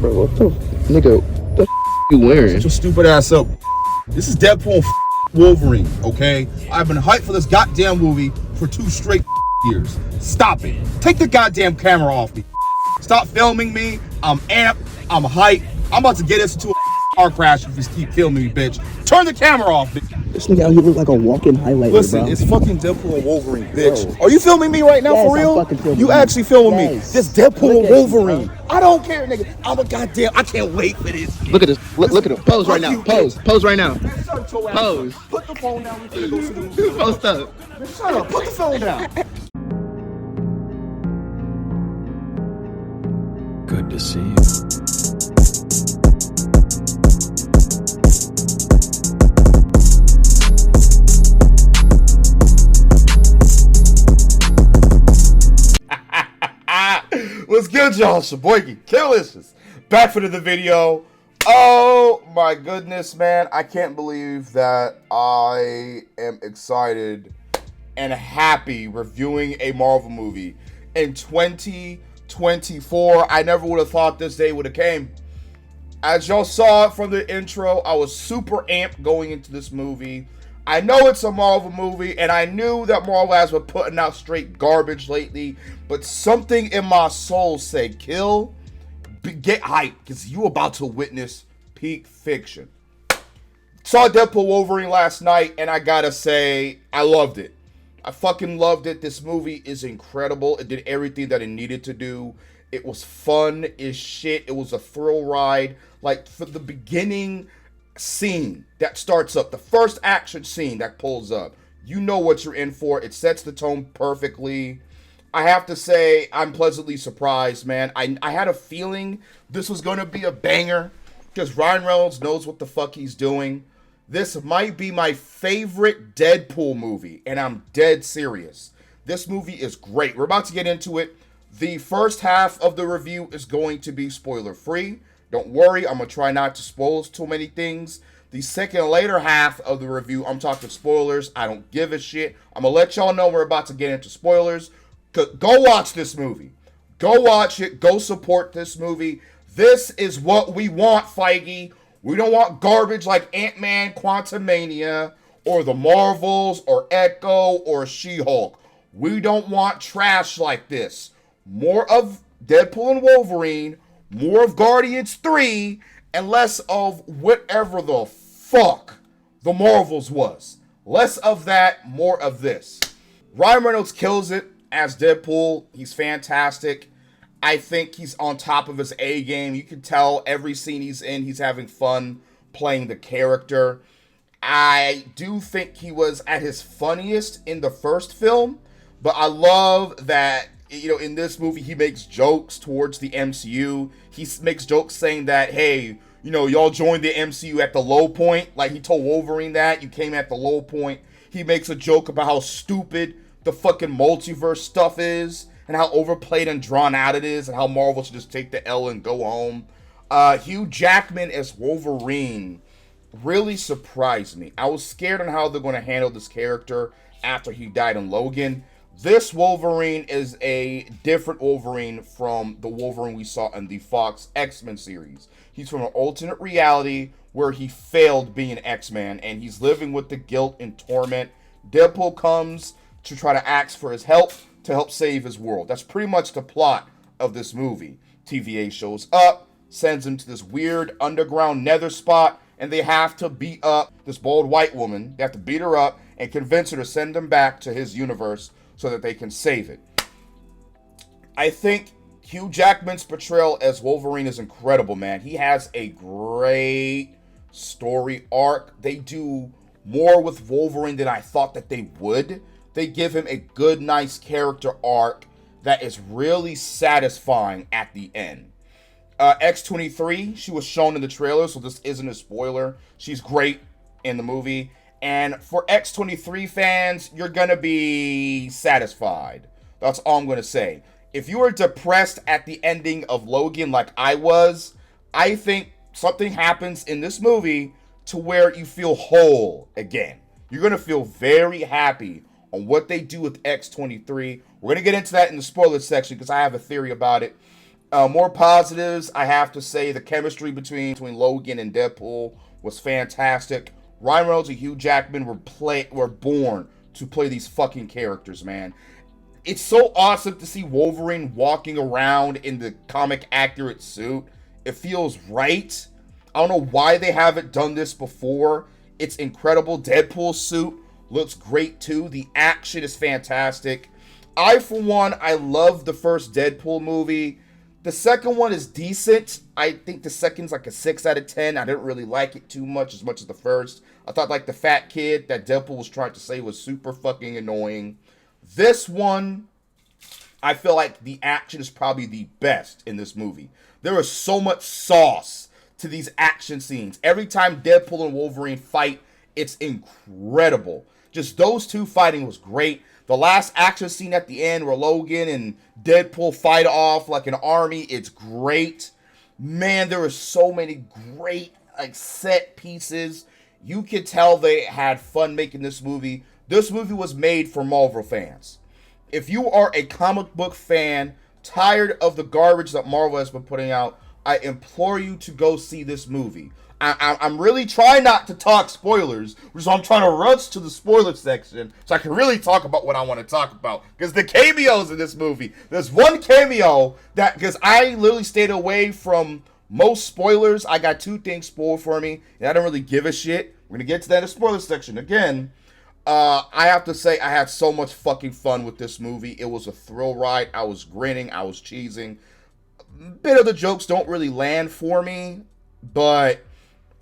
Bro, what the nigga? What the you wearing? Shut your stupid ass up. This is Deadpool Wolverine, okay? I've been hyped for this goddamn movie for 2 straight years. Stop it. Take the goddamn camera off me. Stop filming me. I'm amped. I'm hyped. I'm about to get us into a car crash if you keep filming me, bitch. Turn the camera off, bitch. This nigga out here look like a walking highlighter, Listen, bro. it's fucking Deadpool and Wolverine, bitch. Bro. Are you filming me right now, Yes, for real? I'm fucking filming you you. actually filming Yes. me. This Deadpool Look and at you, Wolverine. bro. I don't care, nigga. I'm a goddamn. I can't wait for this. Look at this. Look at him. Pose right now. You, Pose. Pose right now. Man, shut your ass Pose. up. Put the phone down. We finna go see the movie. Post up. Man, shut up. Put the phone down. Good to see you. What's good, y'all? It's your boy Killicious. Back for the video. Oh my goodness, man. I can't believe that I am excited and happy reviewing a Marvel movie in 2024. I never would have thought this day would have came. As y'all saw from the intro, I was super amped going into this movie. I know it's a Marvel movie, and I knew that Marvel has been putting out straight garbage lately, but something in my soul said, Kill, get hyped, because you about to witness peak fiction. Saw Deadpool Wolverine last night, and I gotta say, I loved it. I fucking loved it. This movie is incredible. It did everything that it needed to do. It was fun as shit. It was a thrill ride. Like, for the beginning scene that starts up, the first action scene that pulls up, you know what you're in for. It sets the tone perfectly. I have to say, I'm pleasantly surprised, man. I had a feeling this was going to be a banger because Ryan Reynolds knows what the fuck he's doing. This might be my favorite Deadpool movie, and I'm dead serious. This movie is great. We're about to get into it. The first half of the review is going to be spoiler-free. Don't worry, I'm going to try not to spoil too many things. The second later half of the review, I'm talking spoilers. I don't give a shit. I'm going to let y'all know we're about to get into spoilers. Go watch this movie. Go watch it. Go support this movie. This is what we want, Feige. We don't want garbage like Ant-Man, Quantumania, or the Marvels, or Echo, or She-Hulk. We don't want trash like this. More of Deadpool and Wolverine, more of Guardians 3, and less of whatever the fuck the Marvels was. Less of that, more of this. Ryan Reynolds kills it as Deadpool. He's fantastic. I think he's on top of his A game. You can tell every scene he's in, he's having fun playing the character. I do think he was at his funniest in the first film, but I love that, you know, in this movie, he makes jokes towards the MCU. He makes jokes saying that, hey, you know, y'all joined the MCU at the low point. Like, he told Wolverine that. You came at the low point. He makes a joke about how stupid the fucking multiverse stuff is and how overplayed and drawn out it is and how Marvel should just take the L and go home. Hugh Jackman as Wolverine really surprised me. I was scared on how they're going to handle this character after he died in Logan. This Wolverine is a different Wolverine from the Wolverine we saw in the Fox X-Men series. He's from an alternate reality where he failed being an X-Man, and he's living with the guilt and torment. Deadpool comes to try to ask for his help to help save his world. That's pretty much the plot of this movie. TVA shows up, sends him to this weird underground nether spot, and they have to beat up this bald white woman. They have to beat her up and convince her to send him back to his universe so that they can save it. I think Hugh Jackman's portrayal as Wolverine is incredible, man. He has a great story arc. They do more with Wolverine than I thought that they would. They give him a good, nice character arc that is really satisfying at the end. X-23, she was shown in the trailer, so this isn't a spoiler. She's great in the movie. And for X-23 fans, you're going to be satisfied. That's all I'm going to say. If you were depressed at the ending of Logan like I was, I think something happens in this movie to where you feel whole again. You're going to feel very happy on what they do with X-23. We're going to get into that in the spoiler section because I have a theory about it. More positives, I have to say the chemistry between Logan and Deadpool was fantastic. Ryan Reynolds and Hugh Jackman were born to play these fucking characters, man. It's so awesome to see Wolverine walking around in the comic accurate suit. It feels right. I don't know why they haven't done this before. It's incredible. Deadpool's suit looks great too. The action is fantastic. For one, I love the first Deadpool movie. The second one is decent. I think the second's like a 6 out of 10. I didn't really like it too much as the first. I thought like the fat kid that Deadpool was trying to say was super fucking annoying. This one, I feel like the action is probably the best in this movie. There is so much sauce to these action scenes. Every time Deadpool and Wolverine fight, it's incredible. Just those two fighting was great. The last action scene at the end where Logan and Deadpool fight off like an army, it's great. Man, there are so many great set pieces. You could tell they had fun making this movie. This movie was made for Marvel fans. If you are a comic book fan, tired of the garbage that Marvel has been putting out, I implore you to go see this movie. I'm really trying not to talk spoilers, so I'm trying to rush to the spoiler section so I can really talk about what I want to talk about. Because the cameos in this movie, there's one cameo that, because I literally stayed away from most spoilers, I got 2 things spoiled for me, and I don't really give a shit. We're going to get to that in the spoiler section. Again, I have to say I had so much fucking fun with this movie. It was a thrill ride. I was grinning. I was cheesing. A bit of the jokes don't really land for me, but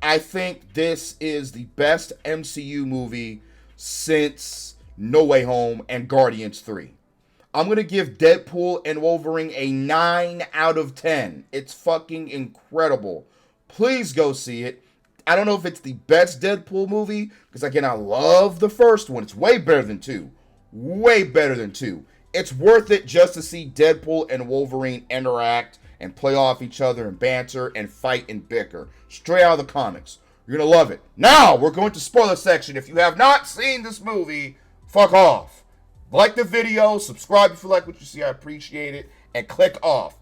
I think this is the best MCU movie since No Way Home and Guardians 3. I'm going to give Deadpool and Wolverine a 9 out of 10. It's fucking incredible. Please go see it. I don't know if it's the best Deadpool movie, because again, I love the first one. It's way better than 2. Way better than 2. It's worth it just to see Deadpool and Wolverine interact and play off each other and banter and fight and bicker. Straight out of the comics. You're going to love it. Now, we're going to spoiler section. If you have not seen this movie, fuck off. Like the video, subscribe if you like what you see, I appreciate it, and click off.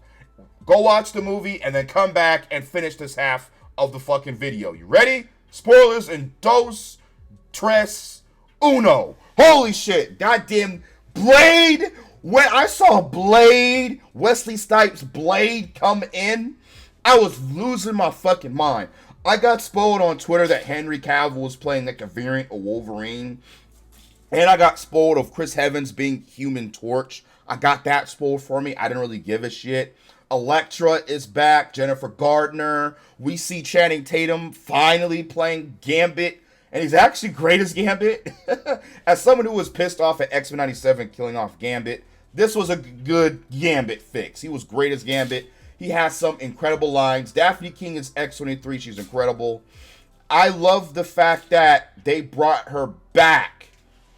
Go watch the movie and then come back and finish this half of the fucking video. You ready? Spoilers in dos, tres, uno. Holy shit. Goddamn Blade. When I saw Blade, Wesley Snipes' Blade come in, I was losing my fucking mind. I got spoiled on Twitter that Henry Cavill was playing like a variant of Wolverine. And I got spoiled of Chris Evans being Human Torch. I got that spoiled for me. I didn't really give a shit. Elektra is back. Jennifer Gardner. We see Channing Tatum finally playing Gambit. And he's actually great as Gambit. As someone who was pissed off at X-Men 97 killing off Gambit, this was a good Gambit fix. He was great as Gambit. He has some incredible lines. Daphne King is X-23. She's incredible. I love the fact that they brought her back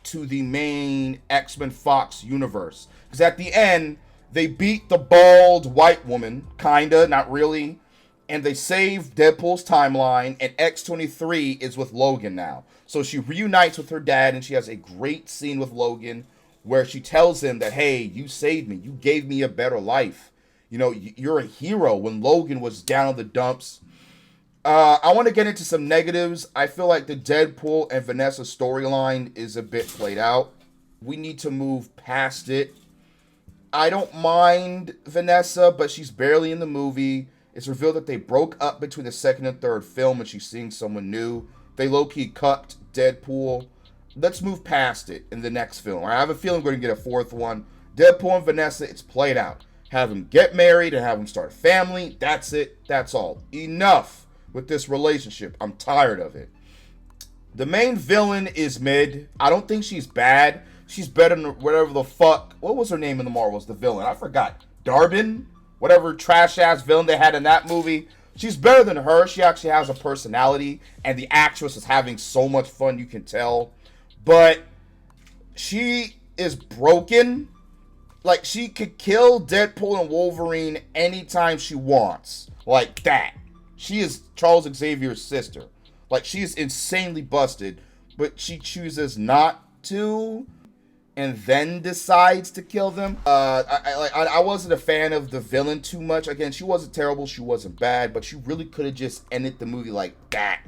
to the main X-Men Fox universe. Because at the end, they beat the bald white woman. Kinda, not really. And they save Deadpool's timeline, and X-23 is with Logan now. So she reunites with her dad, and she has a great scene with Logan where she tells him that, hey, you saved me. You gave me a better life. You know, you're a hero when Logan was down in the dumps. I want to get into some negatives. I feel like the Deadpool and Vanessa storyline is a bit played out. We need to move past it. I don't mind Vanessa, but she's barely in the movie. It's revealed that they broke up between the second and third film and she's seeing someone new. They low-key cucked Deadpool. Let's move past it in the next film. I have a feeling we're going to get a 4th one. Deadpool and Vanessa, it's played out. Have them get married and have them start a family. That's it. That's all. Enough with this relationship. I'm tired of it. The main villain is mid. I don't think she's bad. She's better than whatever the fuck. What was her name in the Marvels? The villain. I forgot. Darbin? Whatever trash-ass villain they had in that movie. She's better than her. She actually has a personality. And the actress is having so much fun, you can tell. But she is broken. Like, she could kill Deadpool and Wolverine anytime she wants. Like that. She is Charles Xavier's sister. Like, she is insanely busted. But she chooses not to. and then decides to kill them. I wasn't a fan of the villain too much. Again, she wasn't terrible, she wasn't bad, but she really could have just ended the movie like that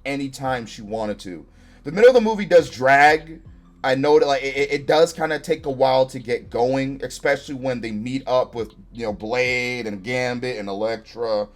anytime she wanted to. The middle of the movie does drag. I know that like it does kind of take a while to get going, especially when they meet up with, you know, Blade and Gambit and Elektra.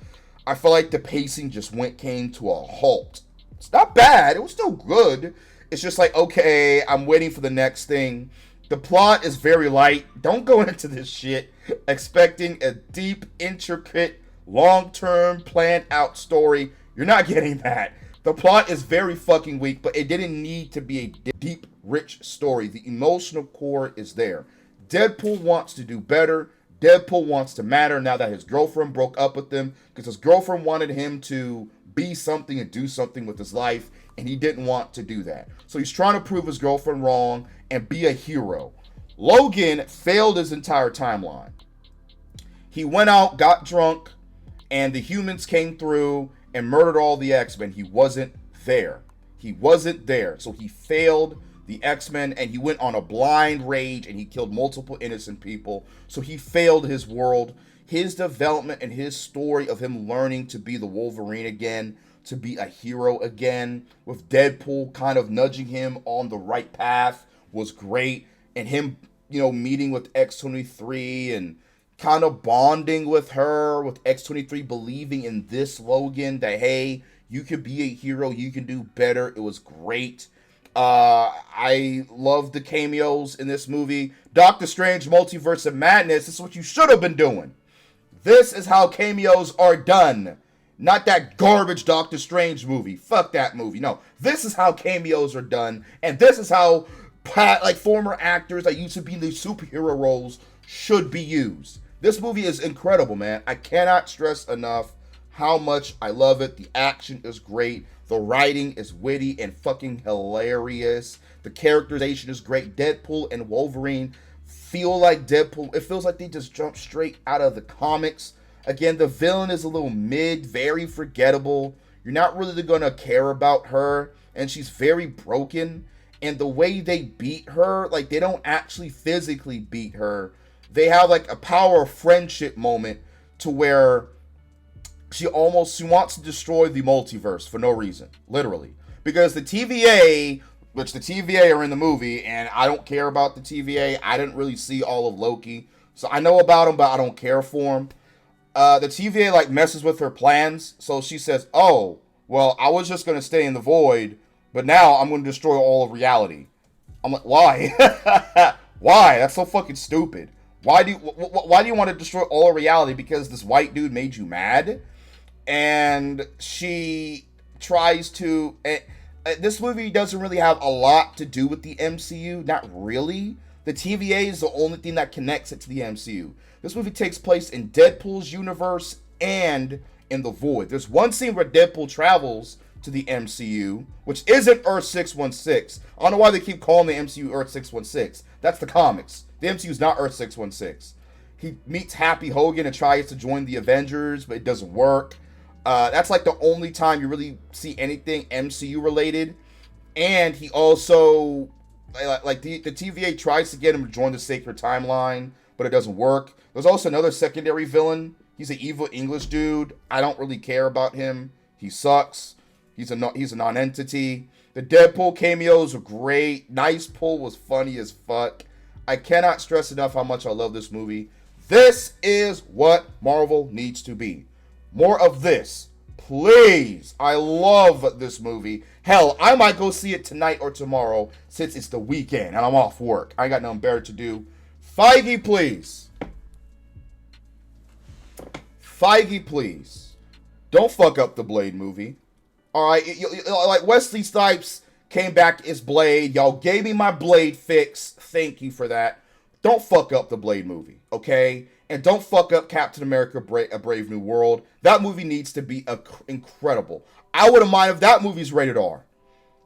I feel like the pacing just came to a halt. It's not bad. It was still good. It's just like, okay, I'm waiting for the next thing. The plot is very light. Don't go into this shit expecting a deep, intricate, long-term, planned-out story. You're not getting that. The plot is very fucking weak, but it didn't need to be a deep, rich story. The emotional core is there. Deadpool wants to do better. Deadpool wants to matter now that his girlfriend broke up with him, because his girlfriend wanted him to be something and do something with his life, and he didn't want to do that. So he's trying to prove his girlfriend wrong and be a hero. Logan failed his entire timeline. He went out, got drunk, and the humans came through and murdered all the X-Men. He wasn't there. He wasn't there. So he failed the X-Men, and he went on a blind rage, and he killed multiple innocent people. So he failed his world. His development and his story of him learning to be the Wolverine again, to be a hero again, with Deadpool kind of nudging him on the right path, was great. And him, you know, meeting with X-23 and kind of bonding with her, with X-23 believing in this Logan, that, hey, you can be a hero, you can do better. It was great. I love the cameos in this movie. Doctor Strange Multiverse of Madness, this is what you should have been doing. This is how cameos are done. Not that garbage Doctor Strange movie. Fuck that movie. No, this is how cameos are done, and this is how former actors that used to be in these superhero roles should be used. This movie is incredible, man. I cannot stress enough how much I love it. The action is great. The writing is witty and fucking hilarious. The characterization is great. Deadpool and Wolverine feel like Deadpool. It feels like they just jumped straight out of the comics. Again, the villain is a little mid, very forgettable. You're not really going to care about her, and she's very broken. And the way they beat her, like, they don't actually physically beat her. They have like a power of friendship moment to where she wants to destroy the multiverse for no reason, literally. Because the TVA, which the TVA are in the movie, and I don't care about the TVA. I didn't really see all of Loki, so I know about him, but I don't care for him. The TVA like messes with her plans, so she says, "Oh, well, I was just gonna stay in the void, but now I'm gonna destroy all of reality." I'm like, why? Why? That's so fucking stupid. Why do you want to destroy all of reality? Because this white dude made you mad? And she tries to... this movie doesn't really have a lot to do with the MCU. Not really. The TVA is the only thing that connects it to the MCU. This movie takes place in Deadpool's universe and in the Void. There's one scene where Deadpool travels to the MCU, which isn't Earth 616. I don't know why they keep calling the MCU Earth 616. That's the comics. The MCU is not Earth 616. He meets Happy Hogan and tries to join the Avengers, but it doesn't work. That's like the only time you really see anything MCU related. And he also, like the TVA tries to get him to join the Sacred Timeline, but it doesn't work. There's also another secondary villain. He's an evil English dude. I don't really care about him. He sucks. He's a non-entity. The Deadpool cameos are great. Nice Pull was funny as fuck. I cannot stress enough how much I love this movie. This is what Marvel needs to be. More of this, please. I love this movie. Hell, I might go see it tonight or tomorrow since it's the weekend and I'm off work. I ain't got nothing better to do. Feige, please. Feige, please. Don't fuck up the Blade movie. Alright, like Wesley Snipes came back as Blade. Y'all gave me my Blade fix. Thank you for that. Don't fuck up the Blade movie, okay? And don't fuck up Captain America A Brave New World. That movie needs to be incredible. I wouldn't mind if that movie's rated R.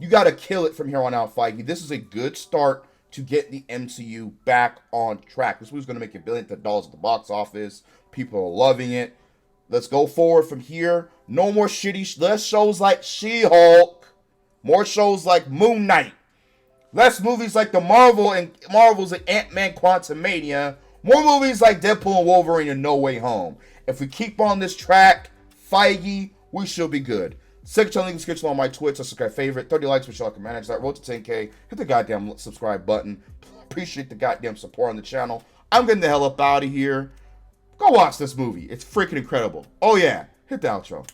You got to kill it from here on out, Feige. This is a good start to get the MCU back on track. This movie's going to make $1 billion at the box office. People are loving it. Let's go forward from here. No more shitty less shows like She-Hulk. More shows like Moon Knight. Less movies like the Marvels and Ant-Man Quantumania. More movies like Deadpool and Wolverine and No Way Home. If we keep on this track, Feige, we should be good. Second channel, link in the description on my Twitch. Subscribe, favorite. 30 likes, which I can manage that. Road to 10K. Hit the goddamn subscribe button. Appreciate the goddamn support on the channel. I'm getting the hell up out of here. Go watch this movie. It's freaking incredible. Oh yeah, hit the outro.